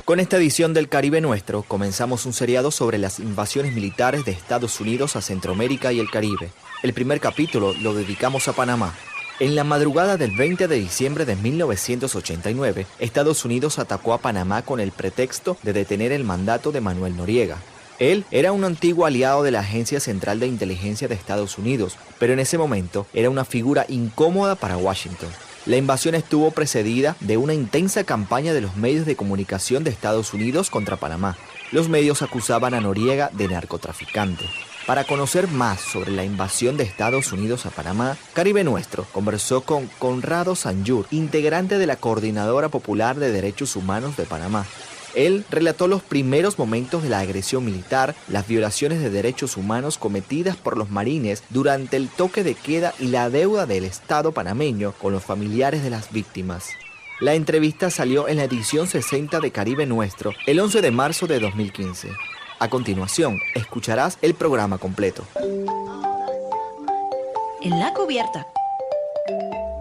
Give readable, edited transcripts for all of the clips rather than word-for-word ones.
Con esta edición del Caribe Nuestro, comenzamos un seriado sobre las invasiones militares de Estados Unidos a Centroamérica y el Caribe. El primer capítulo lo dedicamos a Panamá. En la madrugada del 20 de diciembre de 1989, Estados Unidos atacó a Panamá con el pretexto de detener el mandato de Manuel Noriega. Él era un antiguo aliado de la Agencia Central de Inteligencia de Estados Unidos, pero en ese momento era una figura incómoda para Washington. La invasión estuvo precedida de una intensa campaña de los medios de comunicación de Estados Unidos contra Panamá. Los medios acusaban a Noriega de narcotraficante. Para conocer más sobre la invasión de Estados Unidos a Panamá, Caribe Nuestro conversó con Conrado Sanjur, integrante de la Coordinadora Popular de Derechos Humanos de Panamá. Él relató los primeros momentos de la agresión militar, las violaciones de derechos humanos cometidas por los marines durante el toque de queda y la deuda del Estado panameño con los familiares de las víctimas. La entrevista salió en la edición 60 de Caribe Nuestro, el 11 de marzo de 2015. A continuación, escucharás el programa completo. En la cubierta.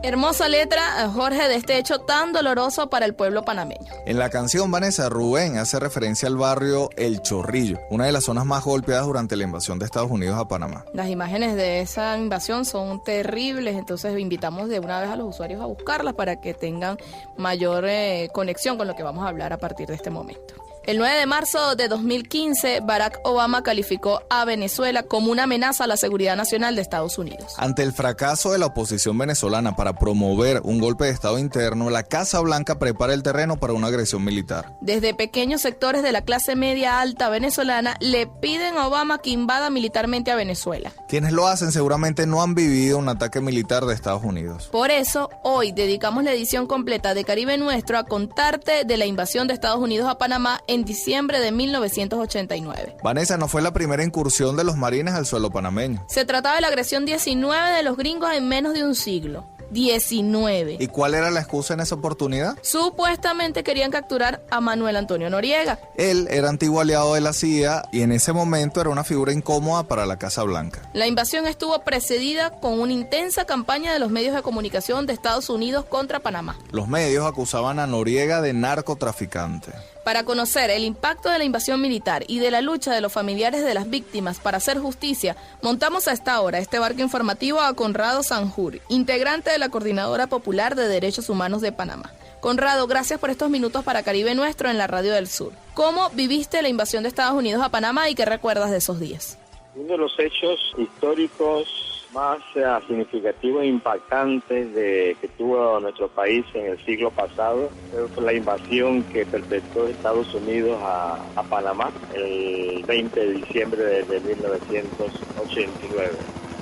Hermosa letra, Jorge, de este hecho tan doloroso para el pueblo panameño. En la canción, Vanessa, Rubén hace referencia al barrio El Chorrillo, una de las zonas más golpeadas durante la invasión de Estados Unidos a Panamá. Las imágenes de esa invasión son terribles, entonces invitamos de una vez a los usuarios a buscarlas para que tengan mayor conexión con lo que vamos a hablar a partir de este momento. El 9 de marzo de 2015, Barack Obama calificó a Venezuela como una amenaza a la seguridad nacional de Estados Unidos. Ante el fracaso de la oposición venezolana para promover un golpe de Estado interno, la Casa Blanca prepara el terreno para una agresión militar. Desde pequeños sectores de la clase media alta venezolana le piden a Obama que invada militarmente a Venezuela. Quienes lo hacen seguramente no han vivido un ataque militar de Estados Unidos. Por eso, hoy dedicamos la edición completa de Caribe Nuestro a contarte de la invasión de Estados Unidos a Panamá en diciembre de 1989. Vanessa, no fue la primera incursión de los marines al suelo panameño. Se trataba de la agresión 19 de los gringos en menos de un siglo. 19. ¿Y cuál era la excusa en esa oportunidad? Supuestamente querían capturar a Manuel Antonio Noriega. Él era antiguo aliado de la CIA y en ese momento era una figura incómoda para la Casa Blanca. La invasión estuvo precedida con una intensa campaña de los medios de comunicación de Estados Unidos contra Panamá. Los medios acusaban a Noriega de narcotraficante. Para conocer el impacto de la invasión militar y de la lucha de los familiares de las víctimas para hacer justicia, montamos a esta hora este barco informativo a Conrado Sanjur, integrante de la Coordinadora Popular de Derechos Humanos de Panamá. Conrado, gracias por estos minutos para Caribe Nuestro en la Radio del Sur. ¿Cómo viviste la invasión de Estados Unidos a Panamá y qué recuerdas de esos días? Uno de los hechos históricos más significativos e impactantes que tuvo nuestro país en el siglo pasado fue la invasión que perpetró Estados Unidos a Panamá el 20 de diciembre de 1989.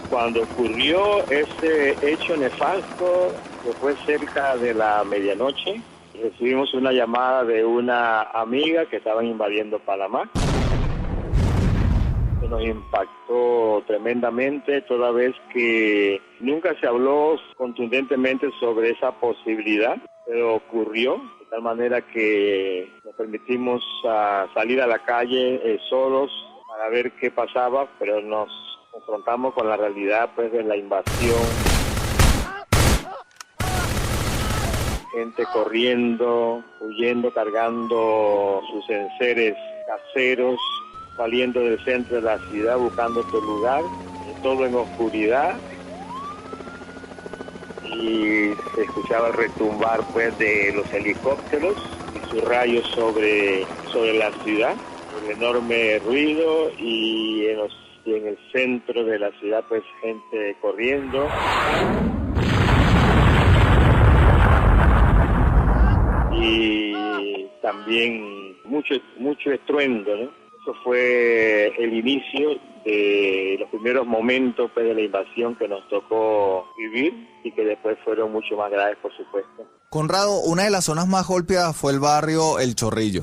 Cuando ocurrió ese hecho nefasto, que fue cerca de la medianoche, recibimos una llamada de una amiga que estaban invadiendo Panamá. Nos impactó tremendamente, toda vez que nunca se habló contundentemente sobre esa posibilidad, pero ocurrió, de tal manera que nos permitimos salir a la calle solos para ver qué pasaba, pero nos confrontamos con la realidad pues de la invasión. Gente corriendo, huyendo, cargando sus enseres caseros, saliendo del centro de la ciudad, buscando otro lugar, todo en oscuridad, y se escuchaba el retumbar pues de los helicópteros y sus rayos sobre la ciudad, un enorme ruido, y en el centro de la ciudad pues gente corriendo. Y también mucho estruendo, ¿no? Eso fue el inicio de los primeros momentos pues, de la invasión que nos tocó vivir y que después fueron mucho más graves, por supuesto. Conrado, una de las zonas más golpeadas fue el barrio El Chorrillo.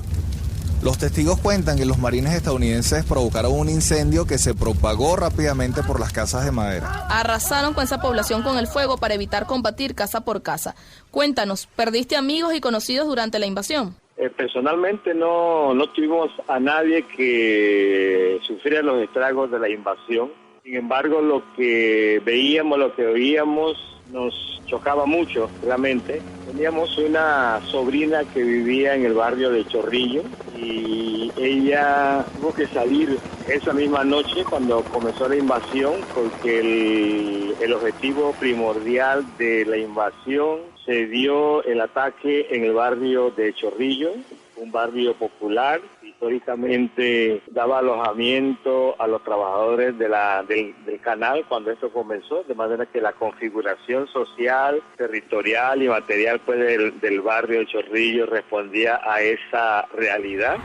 Los testigos cuentan que los marines estadounidenses provocaron un incendio que se propagó rápidamente por las casas de madera. Arrasaron con esa población con el fuego para evitar combatir casa por casa. Cuéntanos, ¿perdiste amigos y conocidos durante la invasión? Personalmente no tuvimos a nadie que sufriera los estragos de la invasión. Sin embargo, lo que veíamos, lo que oíamos, nos chocaba mucho, realmente. Teníamos una sobrina que vivía en el barrio de Chorrillo y ella tuvo que salir esa misma noche cuando comenzó la invasión, porque el objetivo primordial de la invasión se dio el ataque en el barrio de Chorrillo, un barrio popular. Históricamente daba alojamiento a los trabajadores del canal cuando esto comenzó, de manera que la configuración social, territorial y material pues, del barrio de Chorrillo respondía a esa realidad.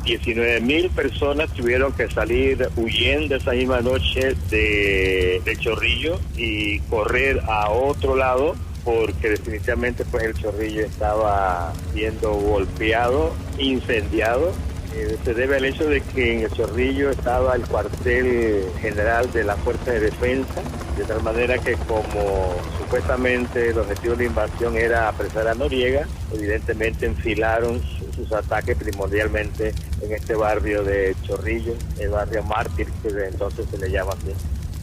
$19,000 personas tuvieron que salir huyendo esa misma noche de Chorrillo y correr a otro lado, porque definitivamente pues el Chorrillo estaba siendo golpeado, incendiado. Se debe al hecho de que en el Chorrillo estaba el cuartel general de la Fuerza de Defensa, de tal manera que como supuestamente el objetivo de la invasión era apresar a Noriega, evidentemente enfilaron sus ataques primordialmente en este barrio de Chorrillo, el barrio Mártir, que desde entonces se le llama así.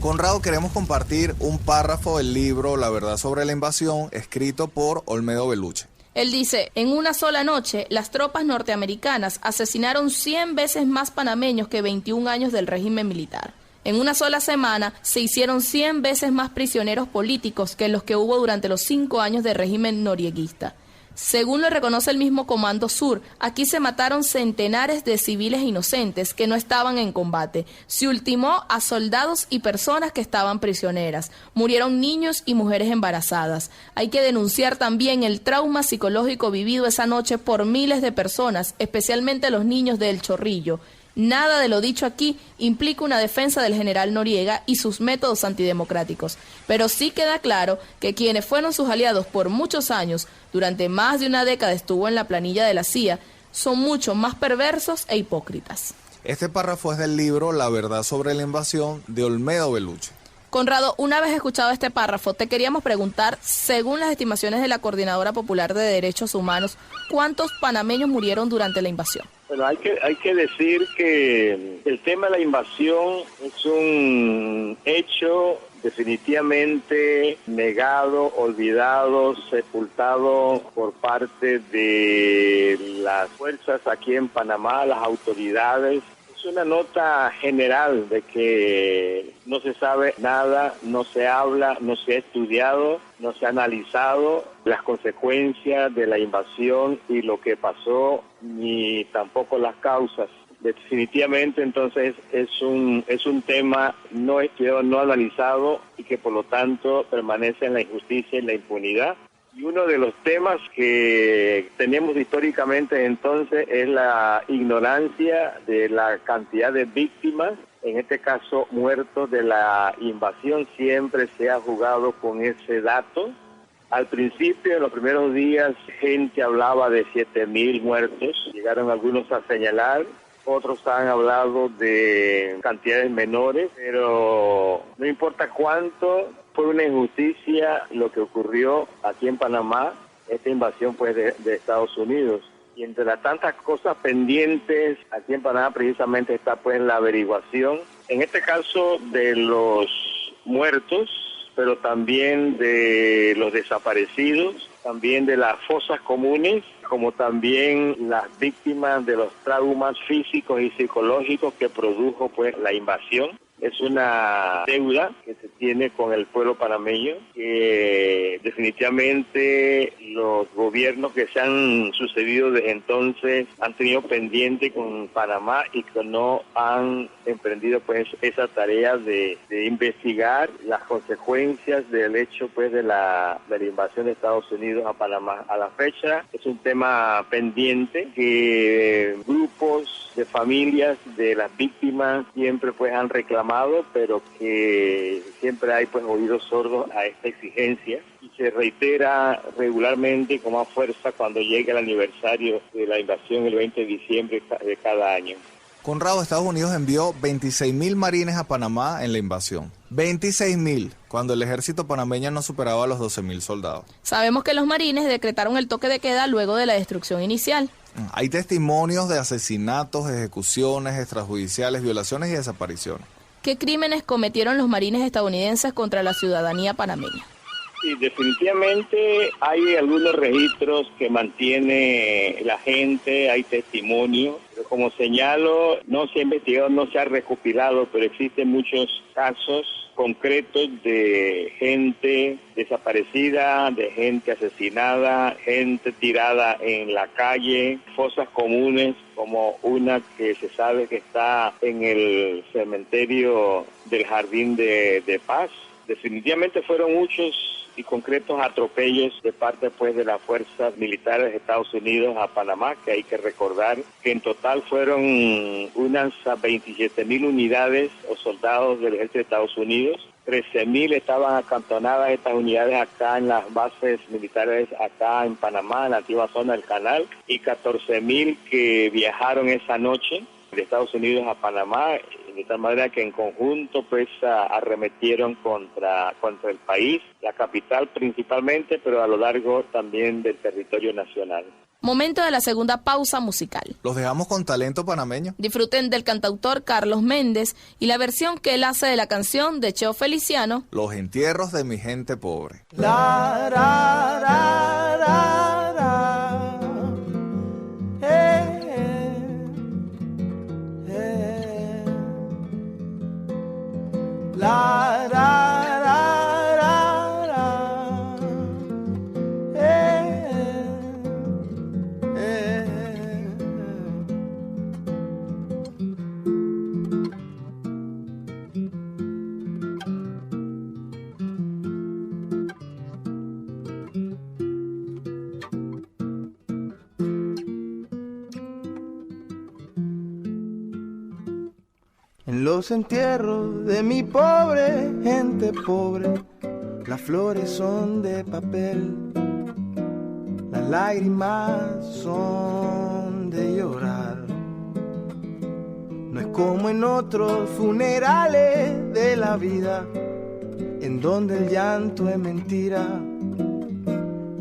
Conrado, queremos compartir un párrafo del libro La verdad sobre la invasión, escrito por Olmedo Beluche. Él dice, en una sola noche, las tropas norteamericanas asesinaron 100 veces más panameños que 21 años del régimen militar. En una sola semana se hicieron 100 veces más prisioneros políticos que los que hubo durante los 5 años del régimen norieguista. Según lo reconoce el mismo Comando Sur, aquí se mataron centenares de civiles inocentes que no estaban en combate. Se ultimó a soldados y personas que estaban prisioneras. Murieron niños y mujeres embarazadas. Hay que denunciar también el trauma psicológico vivido esa noche por miles de personas, especialmente los niños del Chorrillo. Nada de lo dicho aquí implica una defensa del general Noriega y sus métodos antidemocráticos, pero sí queda claro que quienes fueron sus aliados por muchos años, durante más de una década estuvo en la planilla de la CIA, son mucho más perversos e hipócritas. Este párrafo es del libro La verdad sobre la invasión de Olmedo Beluche. Conrado, una vez escuchado este párrafo, te queríamos preguntar, según las estimaciones de la Coordinadora Popular de Derechos Humanos, ¿cuántos panameños murieron durante la invasión? Bueno, hay que decir que el tema de la invasión es un hecho definitivamente negado, olvidado, sepultado por parte de las fuerzas aquí en Panamá, las autoridades. Es una nota general de que no se sabe nada, no se habla, no se ha estudiado, no se ha analizado las consecuencias de la invasión y lo que pasó, ni tampoco las causas. Definitivamente entonces es un tema no estudiado, no analizado y que por lo tanto permanece en la injusticia y la impunidad. Y uno de los temas que tenemos históricamente entonces es la ignorancia de la cantidad de víctimas, en este caso muertos de la invasión. Siempre se ha jugado con ese dato. Al principio, en los primeros días, gente hablaba de 7,000 muertos. Llegaron algunos a señalar, otros han hablado de cantidades menores, pero no importa cuánto, fue una injusticia lo que ocurrió aquí en Panamá, esta invasión pues de Estados Unidos. Y entre las tantas cosas pendientes aquí en Panamá precisamente está pues la averiguación, en este caso de los muertos, pero también de los desaparecidos, también de las fosas comunes, como también las víctimas de los traumas físicos y psicológicos que produjo pues la invasión. Es una deuda que se tiene con el pueblo panameño, que definitivamente los gobiernos que se han sucedido desde entonces han tenido pendiente con Panamá y que no han emprendido pues esa tarea de investigar las consecuencias del hecho pues de la invasión de Estados Unidos a Panamá. A la fecha es un tema pendiente que grupos de familias de las víctimas siempre pues han reclamado, pero que siempre hay pues oídos sordos a esta exigencia y se reitera regularmente con más fuerza cuando llega el aniversario de la invasión el 20 de diciembre de cada año. Conrado, Estados Unidos envió 26.000 marines a Panamá en la invasión. 26.000, cuando el ejército panameño no superaba los 12.000 soldados. Sabemos que los marines decretaron el toque de queda luego de la destrucción inicial. Hay testimonios de asesinatos, ejecuciones extrajudiciales, violaciones y desapariciones. ¿Qué crímenes cometieron los marines estadounidenses contra la ciudadanía panameña? Sí, definitivamente hay algunos registros que mantiene la gente, hay testimonios, pero como señalo, no se ha investigado, no se ha recopilado, pero existen muchos casos concretos de gente desaparecida, de gente asesinada, gente tirada en la calle, fosas comunes, como una que se sabe que está en el cementerio del Jardín de Paz. Definitivamente fueron muchos y concretos atropellos de parte pues de las fuerzas militares de Estados Unidos a Panamá, que hay que recordar que en total fueron unas 27.000 unidades o soldados del ejército de Estados Unidos. 13.000 estaban acantonadas estas unidades acá en las bases militares acá en Panamá, en la antigua zona del canal, y 14.000 que viajaron esa noche de Estados Unidos a Panamá, de tal manera que en conjunto pues arremetieron contra el país, la capital principalmente, pero a lo largo también del territorio nacional. Momento de la segunda pausa musical. Los dejamos con talento panameño. Disfruten del cantautor Carlos Méndez y la versión que él hace de la canción de Cheo Feliciano, Los entierros de mi gente pobre. La, ra, ra, ra, ra. La, ra, ra, ra, ra. En los entierros de mi pobre gente pobre, las flores son de papel, las lágrimas son de llorar. No es como en otros funerales de la vida, en donde el llanto es mentira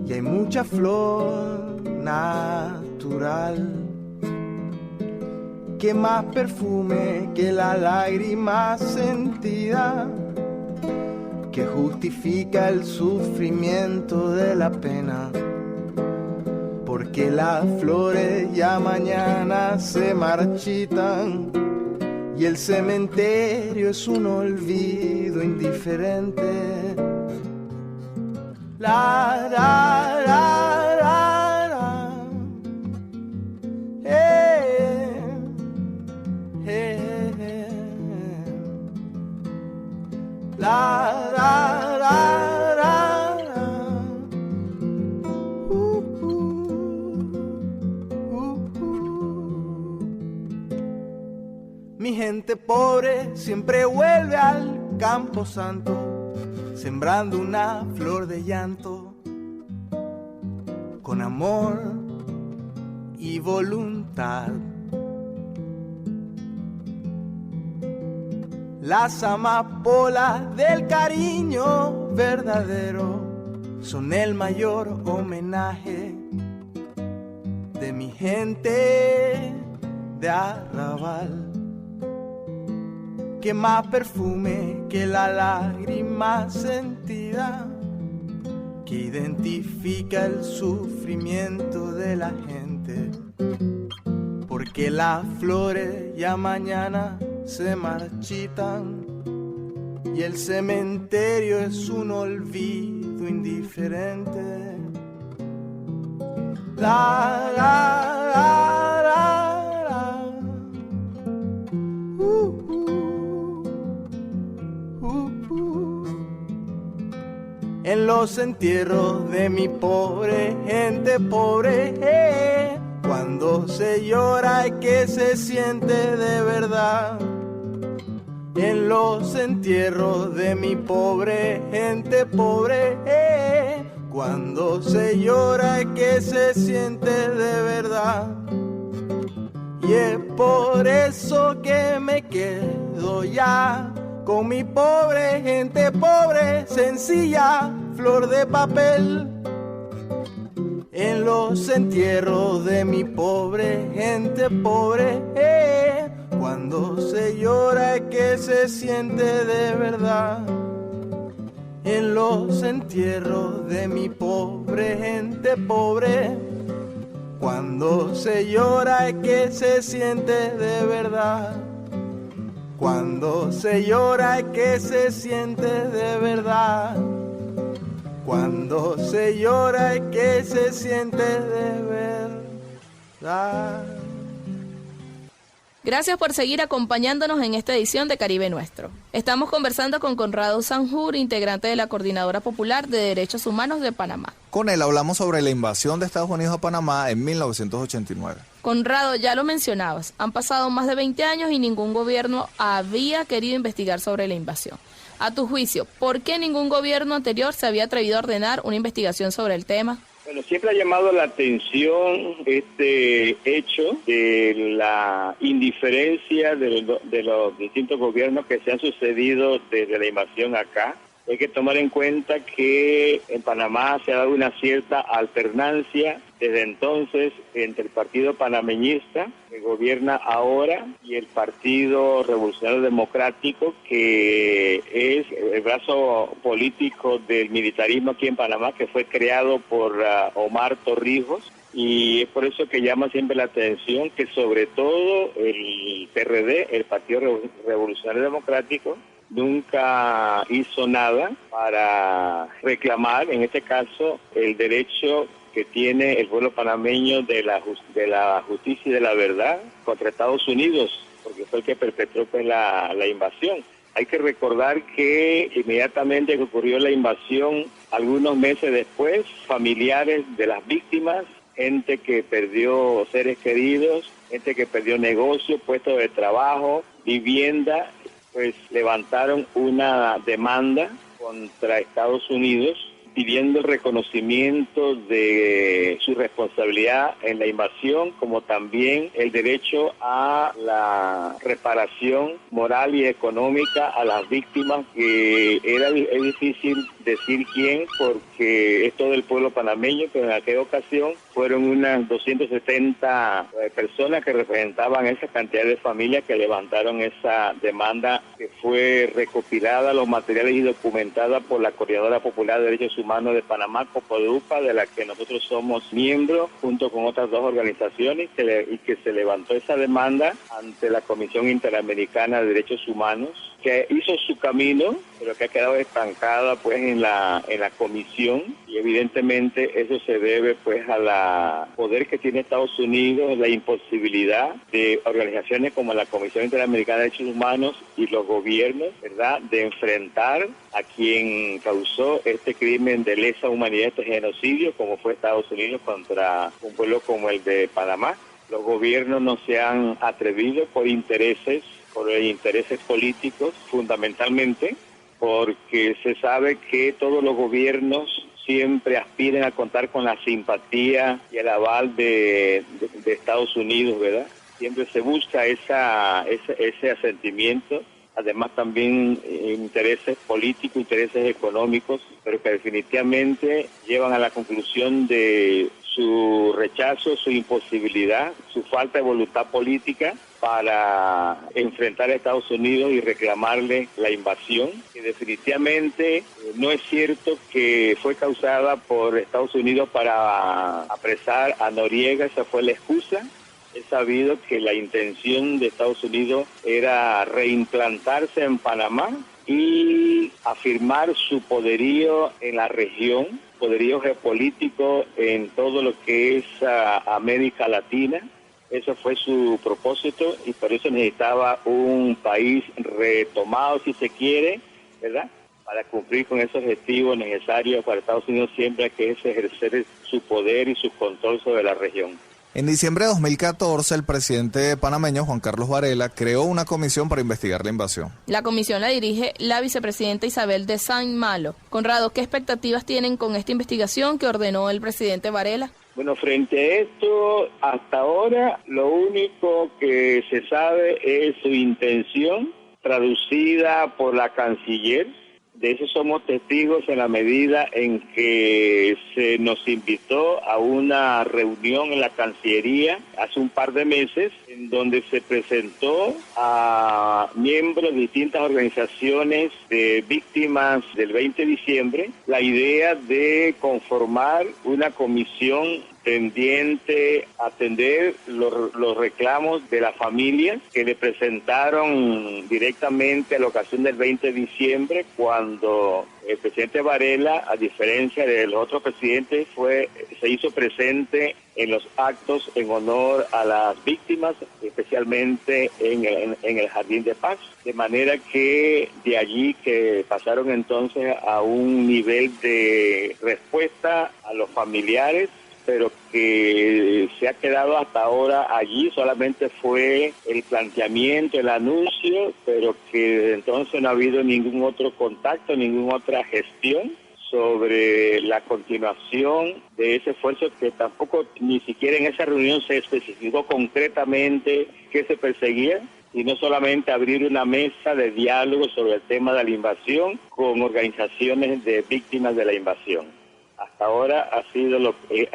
y hay mucha flor natural. Que más perfume que la lágrima sentida, que justifica el sufrimiento de la pena, porque las flores ya mañana se marchitan y el cementerio es un olvido indiferente. La, la, la, la, la. La, la, la, la, la. Mi gente pobre siempre vuelve al campo santo, sembrando una flor de llanto, con amor y voluntad. Las amapolas del cariño verdadero son el mayor homenaje de mi gente de arrabal. Que más perfume que la lágrima sentida, que identifica el sufrimiento de la gente, porque las flores ya mañana se marchitan y el cementerio es un olvido indiferente. La, la, la, la, la. En los entierros de mi pobre gente pobre, cuando se llora y que se siente de verdad. En los entierros de mi pobre gente pobre, cuando se llora y que se siente de verdad. Y es por eso que me quedo ya con mi pobre gente pobre, sencilla, flor de papel. En los entierros de mi pobre gente pobre, cuando se llora es que se siente de verdad. En los entierros de mi pobre gente pobre, cuando se llora es que se siente de verdad. Cuando se llora es que se siente de verdad. Cuando se llora es que se siente de verdad. Gracias por seguir acompañándonos en esta edición de Caribe Nuestro. Estamos conversando con Conrado Sanjur, integrante de la Coordinadora Popular de Derechos Humanos de Panamá. Con él hablamos sobre la invasión de Estados Unidos a Panamá en 1989. Conrado, ya lo mencionabas, han pasado más de 20 años y ningún gobierno había querido investigar sobre la invasión. A tu juicio, ¿por qué ningún gobierno anterior se había atrevido a ordenar una investigación sobre el tema? Bueno, siempre ha llamado la atención este hecho de la indiferencia de los distintos gobiernos que se han sucedido desde la invasión acá. Hay que tomar en cuenta que en Panamá se ha dado una cierta alternancia desde entonces entre el partido panameñista, que gobierna ahora, y el Partido Revolucionario Democrático, que es el brazo político del militarismo aquí en Panamá, que fue creado por Omar Torrijos. Y es por eso que llama siempre la atención que sobre todo el PRD, el Partido Revolucionario Democrático, nunca hizo nada para reclamar, en este caso, el derecho que tiene el pueblo panameño de la justicia y de la verdad contra Estados Unidos, porque fue el que perpetró pues, la invasión. Hay que recordar que inmediatamente que ocurrió la invasión, algunos meses después, familiares de las víctimas, gente que perdió seres queridos, gente que perdió negocios, puestos de trabajo, vivienda, pues levantaron una demanda contra Estados Unidos pidiendo el reconocimiento de su responsabilidad en la invasión, como también el derecho a la reparación moral y económica a las víctimas, que es difícil decir quién, porque es todo el pueblo panameño, pero en aquella ocasión fueron unas 270 personas que representaban esa cantidad de familias que levantaron esa demanda, que fue recopilada, los materiales y documentada por la Coordinadora Popular de Derechos Humanos de Panamá, COPODUPA, de la que nosotros somos miembros, junto con otras dos organizaciones, y que se levantó esa demanda ante la Comisión Interamericana de Derechos Humanos, que hizo su camino, pero que ha quedado estancada pues en la comisión, y evidentemente eso se debe pues a la poder que tiene Estados Unidos, la imposibilidad de organizaciones como la Comisión Interamericana de Derechos Humanos y los gobiernos, ¿verdad?, de enfrentar a quien causó este crimen de lesa humanidad, este genocidio, como fue Estados Unidos contra un pueblo como el de Panamá. Los gobiernos no se han atrevido por intereses políticos, fundamentalmente, porque se sabe que todos los gobiernos siempre aspiran a contar con la simpatía y el aval de Estados Unidos, ¿verdad? Siempre se busca ese asentimiento, además también intereses políticos, intereses económicos, pero que definitivamente llevan a la conclusión de su rechazo, su imposibilidad, su falta de voluntad política para enfrentar a Estados Unidos y reclamarle la invasión, que definitivamente no es cierto que fue causada por Estados Unidos para apresar a Noriega. Esa fue la excusa. Es sabido que la intención de Estados Unidos era reimplantarse en Panamá y afirmar su poderío en la región, poderío geopolítico en todo lo que es América Latina. Eso fue su propósito y por eso necesitaba un país retomado, si se quiere, ¿verdad?, para cumplir con esos objetivos necesarios para Estados Unidos siempre, que es ejercer su poder y su control sobre la región. En diciembre de 2014, el presidente panameño, Juan Carlos Varela, creó una comisión para investigar la invasión. La comisión la dirige la vicepresidenta Isabel de Saint Malo. Conrado, ¿qué expectativas tienen con esta investigación que ordenó el presidente Varela? Bueno, frente a esto, hasta ahora lo único que se sabe es su intención, traducida por la canciller. De eso somos testigos en la medida en que se nos invitó a una reunión en la Cancillería hace un par de meses, en donde se presentó a miembros de distintas organizaciones de víctimas del 20 de diciembre la idea de conformar una comisión tendiente a atender los reclamos de las familias que le presentaron directamente a la ocasión del 20 de diciembre, cuando el presidente Varela, a diferencia de los otros presidentes, se hizo presente en los actos en honor a las víctimas, especialmente en el Jardín de Paz. De manera que de allí que pasaron entonces a un nivel de respuesta a los familiares, pero que se ha quedado hasta ahora allí. Solamente fue el planteamiento, el anuncio, pero que desde entonces no ha habido ningún otro contacto, ninguna otra gestión sobre la continuación de ese esfuerzo, que tampoco ni siquiera en esa reunión se especificó concretamente qué se perseguía, y no solamente abrir una mesa de diálogo sobre el tema de la invasión con organizaciones de víctimas de la invasión. Hasta ahora ha sido lo que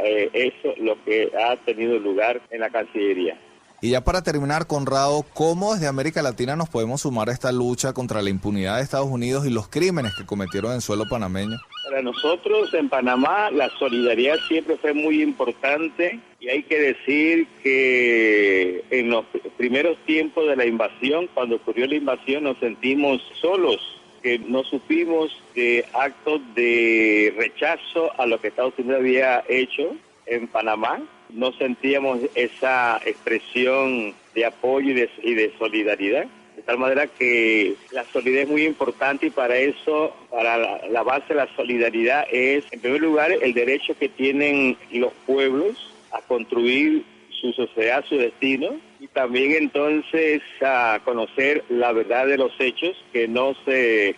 ha tenido lugar en la Cancillería. Y ya para terminar, Conrado, ¿cómo desde América Latina nos podemos sumar a esta lucha contra la impunidad de Estados Unidos y los crímenes que cometieron en suelo panameño? Para nosotros en Panamá la solidaridad siempre fue muy importante, y hay que decir que en los primeros tiempos de la invasión, cuando ocurrió la invasión, nos sentimos solos, que no supimos de actos de rechazo a lo que Estados Unidos había hecho en Panamá. No sentíamos esa expresión de apoyo y de solidaridad. De tal manera que la solidaridad es muy importante, y para eso, para la base de la solidaridad es, en primer lugar, el derecho que tienen los pueblos a construir su sociedad, su destino, y también entonces a conocer la verdad de los hechos que no se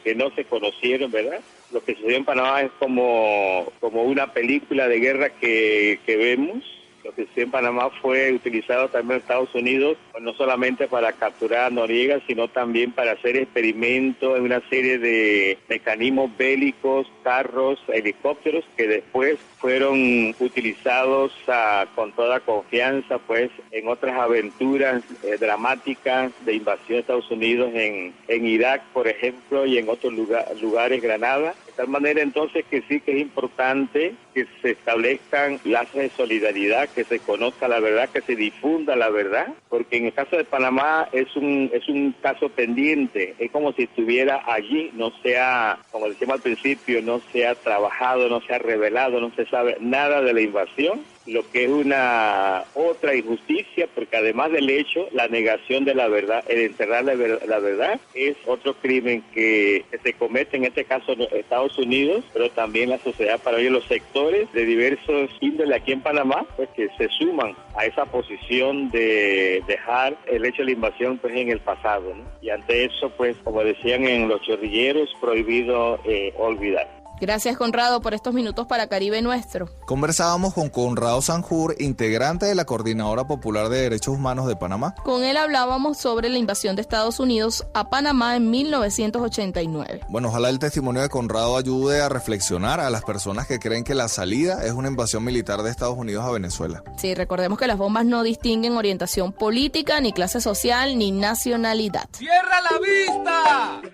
conocieron, ¿verdad? Lo que sucedió en Panamá es como una película de guerra que vemos. Lo que sucedió en Panamá fue utilizado también en Estados Unidos, no solamente para capturar a Noriega, sino también para hacer experimentos en una serie de mecanismos bélicos, carros, helicópteros, que después fueron utilizados con toda confianza pues en otras aventuras dramáticas de invasión de Estados Unidos en Irak, por ejemplo, y en otros lugares, Granada. De tal manera entonces que sí que es importante que se establezcan lazos de solidaridad, que se conozca la verdad, que se difunda la verdad, porque en el caso de Panamá es un caso pendiente, es como si estuviera allí, no sea, como decíamos al principio, no se ha trabajado, no se ha revelado, no se sabe nada de la invasión, lo que es una otra injusticia, porque además del hecho, la negación de la verdad, el enterrar la verdad, es otro crimen que se comete en este caso en Estados Unidos, pero también la sociedad para ello, los sectores de diversos índoles aquí en Panamá, pues que se suman a esa posición de dejar el hecho de la invasión pues en el pasado, ¿no? Y ante eso, pues como decían en los chorrilleros, prohibido olvidar. Gracias, Conrado, por estos minutos para Caribe Nuestro. Conversábamos con Conrado Sanjur, integrante de la Coordinadora Popular de Derechos Humanos de Panamá. Con él hablábamos sobre la invasión de Estados Unidos a Panamá en 1989. Bueno, ojalá el testimonio de Conrado ayude a reflexionar a las personas que creen que la salida es una invasión militar de Estados Unidos a Venezuela. Sí, recordemos que las bombas no distinguen orientación política, ni clase social, ni nacionalidad. ¡Cierra la vista!